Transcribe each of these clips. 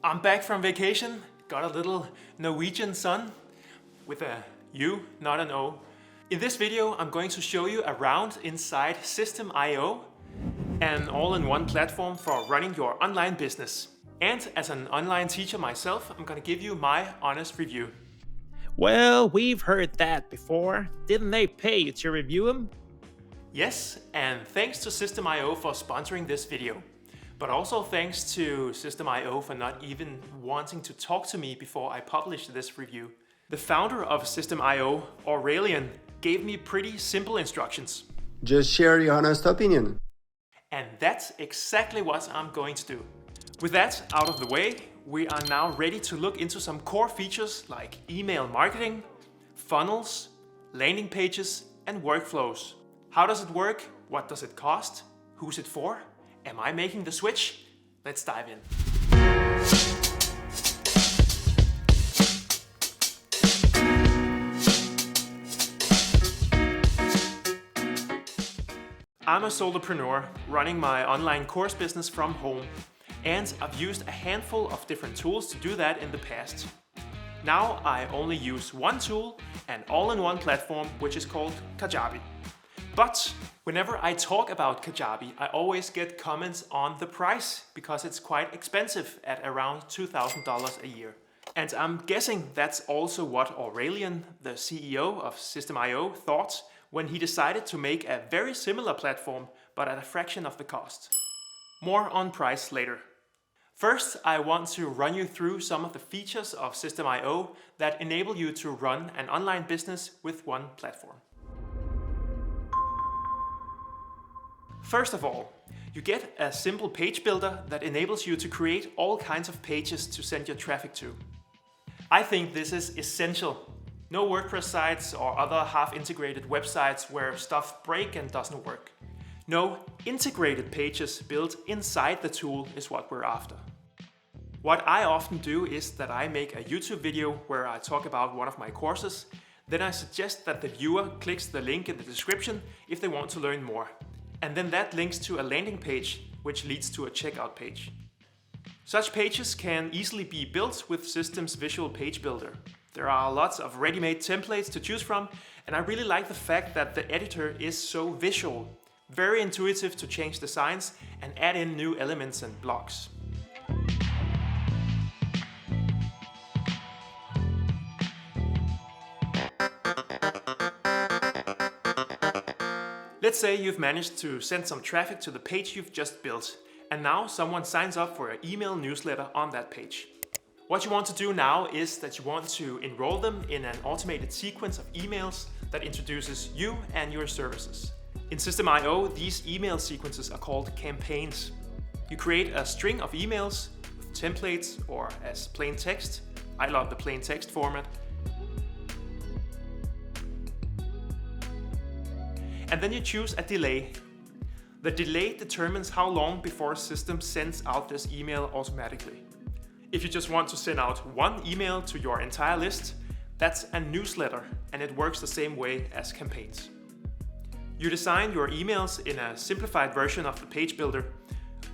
I'm back from vacation, got a little Norwegian sun with a U, not an O. In this video, I'm going to show you around inside Systeme, an all-in-one platform for running your online business. And as an online teacher myself, I'm going to give you my honest review. Well, we've heard that before. Didn't they pay you to review them? Yes, and thanks to Systeme for sponsoring this video. But also thanks to Systeme for not even wanting to talk to me before I published this review. The founder of Systeme, Aurelian, gave me pretty simple instructions. Just share your honest opinion. And that's exactly what I'm going to do. With that out of the way, we are now ready to look into some core features like email marketing, funnels, landing pages, and workflows. How does it work? What does it cost? Who's it for? Am I making the switch? Let's dive in. I'm a solopreneur running my online course business from home, and I've used a handful of different tools to do that in the past. Now I only use one tool, an all-in-one platform, which is called Kajabi. But whenever I talk about Kajabi, I always get comments on the price because it's quite expensive at around $2,000 a year. And I'm guessing that's also what Aurelian, the CEO of Systeme, thought when he decided to make a very similar platform but at a fraction of the cost. More on price later. First, I want to run you through some of the features of Systeme that enable you to run an online business with one platform. First of all, you get a simple page builder that enables you to create all kinds of pages to send your traffic to. I think this is essential. No WordPress sites or other half-integrated websites where stuff breaks and doesn't work. No, integrated pages built inside the tool is what we're after. What I often do is that I make a YouTube video where I talk about one of my courses. Then I suggest that the viewer clicks the link in the description if they want to learn more. And then that links to a landing page, which leads to a checkout page. Such pages can easily be built with Systeme's visual page builder. There are lots of ready-made templates to choose from, and I really like the fact that the editor is so visual. Very intuitive to change designs and add in new elements and blocks. Let's say you've managed to send some traffic to the page you've just built, and now someone signs up for an email newsletter on that page. What you want to do now is that you want to enroll them in an automated sequence of emails that introduces you and your services. In Systeme, these email sequences are called campaigns. You create a string of emails with templates or as plain text. I love the plain text format. And then you choose a delay. The delay determines how long before Systeme sends out this email automatically. If you just want to send out one email to your entire list, that's a newsletter, and it works the same way as campaigns. You design your emails in a simplified version of the page builder.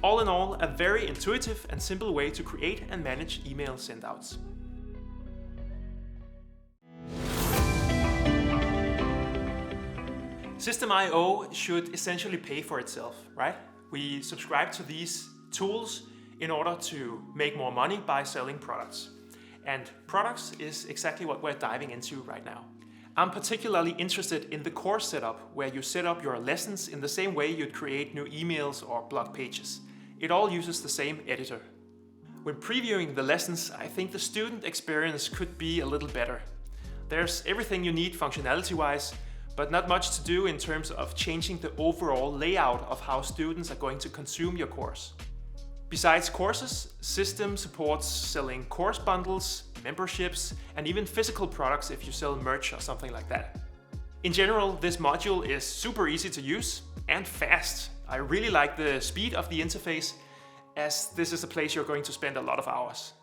All in all, a very intuitive and simple way to create and manage email sendouts. Systeme should essentially pay for itself, right? We subscribe to these tools in order to make more money by selling products. And products is exactly what we're diving into right now. I'm particularly interested in the course setup, where you set up your lessons in the same way you'd create new emails or blog pages. It all uses the same editor. When previewing the lessons, I think the student experience could be a little better. There's everything you need functionality-wise, but not much to do in terms of changing the overall layout of how students are going to consume your course. Besides courses, Systeme supports selling course bundles, memberships, and even physical products if you sell merch or something like that. In general, this module is super easy to use and fast. I really like the speed of the interface, as this is a place you're going to spend a lot of hours.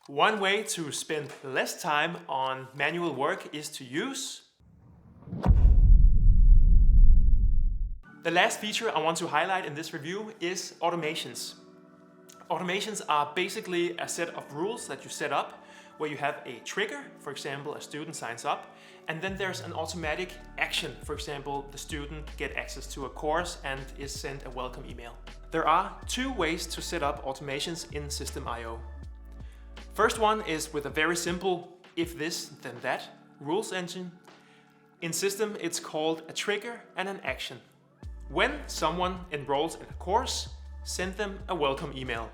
One way to spend less time on manual work is to use the last feature I want to highlight in this review is automations. Automations are basically a set of rules that you set up where you have a trigger, for example, a student signs up, and then there's an automatic action. For example, the student gets access to a course and is sent a welcome email. There are two ways to set up automations in Systeme.io. First one is with a very simple if this then that rules engine. In Systeme, it's called a trigger and an action. When someone enrolls in a course, send them a welcome email.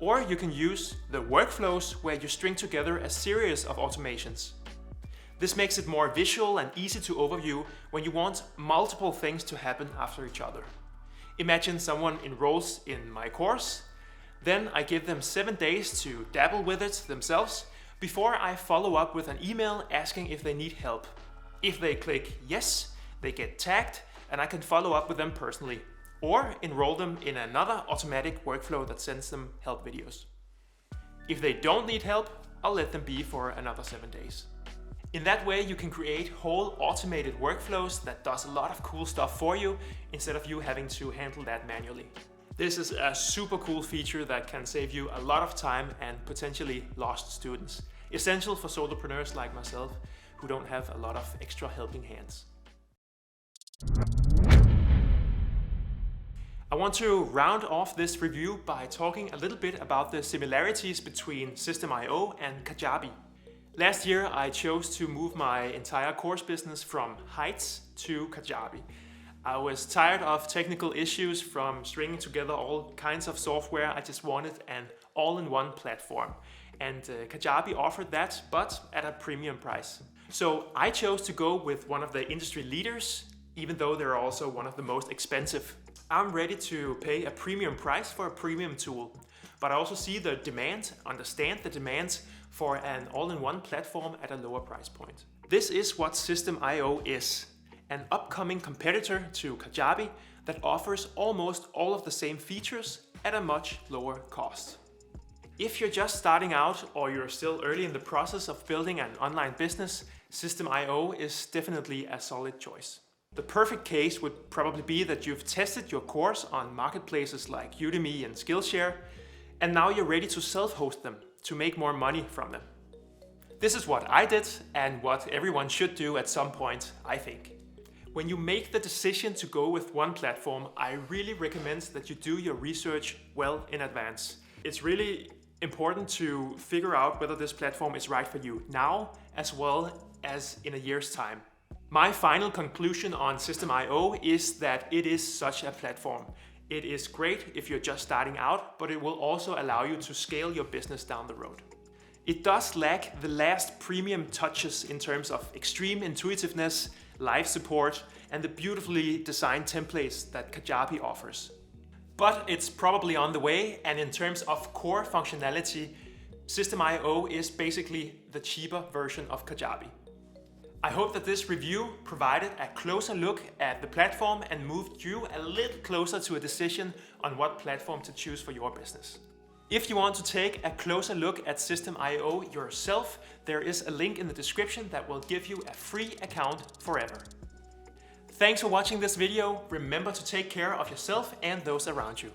Or you can use the workflows where you string together a series of automations. This makes it more visual and easy to overview when you want multiple things to happen after each other. Imagine someone enrolls in my course, then I give them 7 days to dabble with it themselves before I follow up with an email asking if they need help. If they click yes, they get tagged and I can follow up with them personally, or enroll them in another automatic workflow that sends them help videos. If they don't need help, I'll let them be for another 7 days. In that way, you can create whole automated workflows that does a lot of cool stuff for you instead of you having to handle that manually. This is a super cool feature that can save you a lot of time and potentially lost students. Essential for solopreneurs like myself who don't have a lot of extra helping hands. I want to round off this review by talking a little bit about the similarities between Systeme.io and Kajabi. Last year I chose to move my entire course business from Heights to Kajabi. I was tired of technical issues from stringing together all kinds of software. I just wanted an all-in-one platform. And Kajabi offered that, but at a premium price. So I chose to go with one of the industry leaders, even though they're also one of the most expensive. I'm ready to pay a premium price for a premium tool, but I also see the demand, understand the demands for an all-in-one platform at a lower price point. This is what Systeme.io is, an upcoming competitor to Kajabi that offers almost all of the same features at a much lower cost. If you're just starting out or you're still early in the process of building an online business, Systeme.io is definitely a solid choice. The perfect case would probably be that you've tested your course on marketplaces like Udemy and Skillshare, and now you're ready to self-host them to make more money from them. This is what I did and what everyone should do at some point, I think. When you make the decision to go with one platform, I really recommend that you do your research well in advance. It's really important to figure out whether this platform is right for you now as well as in a year's time. My final conclusion on Systeme.io is that it is such a platform. It is great if you're just starting out, but it will also allow you to scale your business down the road. It does lack the last premium touches in terms of extreme intuitiveness, live support, and the beautifully designed templates that Kajabi offers. But it's probably on the way, and in terms of core functionality, Systeme.io is basically the cheaper version of Kajabi. I hope that this review provided a closer look at the platform and moved you a little closer to a decision on what platform to choose for your business. If you want to take a closer look at Systeme.io yourself, there is a link in the description that will give you a free account forever. Thanks for watching this video. Remember to take care of yourself and those around you.